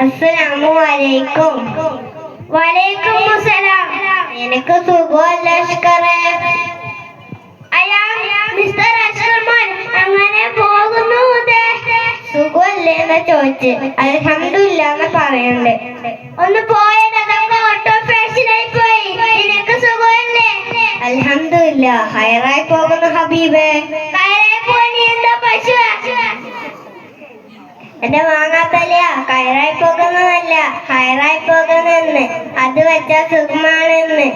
അസ്സലാമു അലൈക്കും. വലൈക്കും അസ്സലാം. എനിക്ക് സുഖമല്ല അഷ്കറേ. മിസ്റ്റർ അഷ്കർമാൻ അങ്ങനെ പോകുന്നു. സുഖമല്ലേ എന്ന് ചോദിച്ച് അൽഹംദുലില്ലാ എന്ന് പറയണ്ടേ. ഒന്ന് പോയത് അതൊക്കെ ഓട്ടോ ഫാഷനായി പോയി. നിനക്ക് സുഖമല്ലേ? അൽഹംദുലില്ലാ. ഹൈറായി പോകുന്നു ഹബീബേ. ഹൈറായി പോയി നീ എന്താ പശു? എന്റെ മാങ്ങാത്തല്ല, കയറായി പോകുന്നതല്ല, ഹയറായി പോകുന്നെന്ന്. അത് വെച്ചാ സുഖമാണെന്ന്.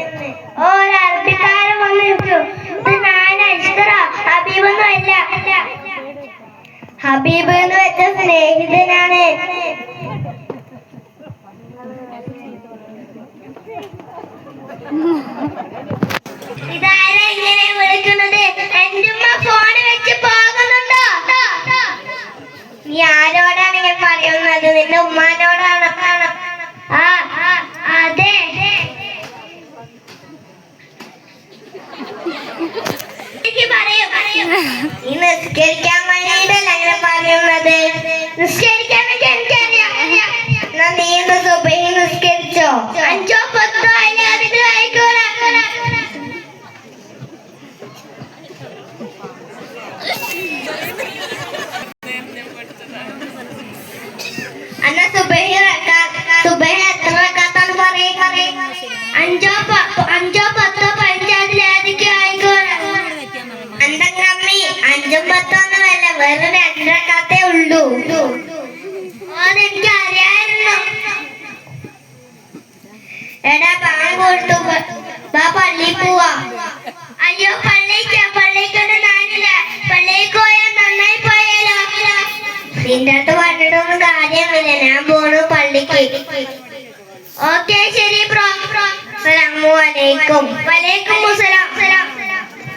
ഓ, ഒരു അറബിക്കാരൻ വന്നു നിൽക്കൂ. ഇത് ഞാൻ അഷ്കറ, ഹബീബൊന്നും അല്ല. ഹബീബ് എന്ന് വെച്ച സ്നേഹിതനാണ്. ഇതാരാ ഇങ്ങനെ വിളിക്കുന്നത്? എന്റെ ഉമ്മ ഫോണ് വെച്ച് പോകുന്നുണ്ടോ? നീ ആരോടാണ് ഞാൻ പറയുന്നത്? നിന്റെ ഉമ്മാനോടാണ്. അതെ. നീ നിസ്കരിക്കാൻ വേണ്ടിയിട്ടല്ല അങ്ങനെ പറയുന്നത്. നിസ്കരിക്കാനൊക്കെ എനിക്കറിയാം. എന്നാ നീ ഇന്ന് സുബഹി നിസ്കരിച്ചോ? 5 10 അതിലധികം ആയിക്കോളാം. അന്ന സുബഹി എത്ര റക്അത്താണ് പറയും? 5 10 15 ആയിക്കോട്ടെ. അന്തങ്ങമ്മി 5 10 ഒന്നുമല്ല, വെറും 2 റക്അത്തേ ഉള്ളൂ. അതെനിക്ക് അറിയായിരുന്നു. എടാ ബാങ്ക് കൊടുത്തു, വാ പള്ളിയിൽ പോവാ. അയ്യോ, പള്ളിക്കൊന്നും ഞാനില്ല. പള്ളിക്ക് പോയാൽ നന്നായി പോയാലോ? നിന്റെ അടുത്ത് പറഞ്ഞിട്ടൊന്നും കാര്യമില്ല. ഞാൻ പോണു പള്ളിക്ക്. ഓക്കെ, ശരി ബ്രോ. അസ്സലാമു അലൈക്കും. വലൈക്കും അസ്സലാം.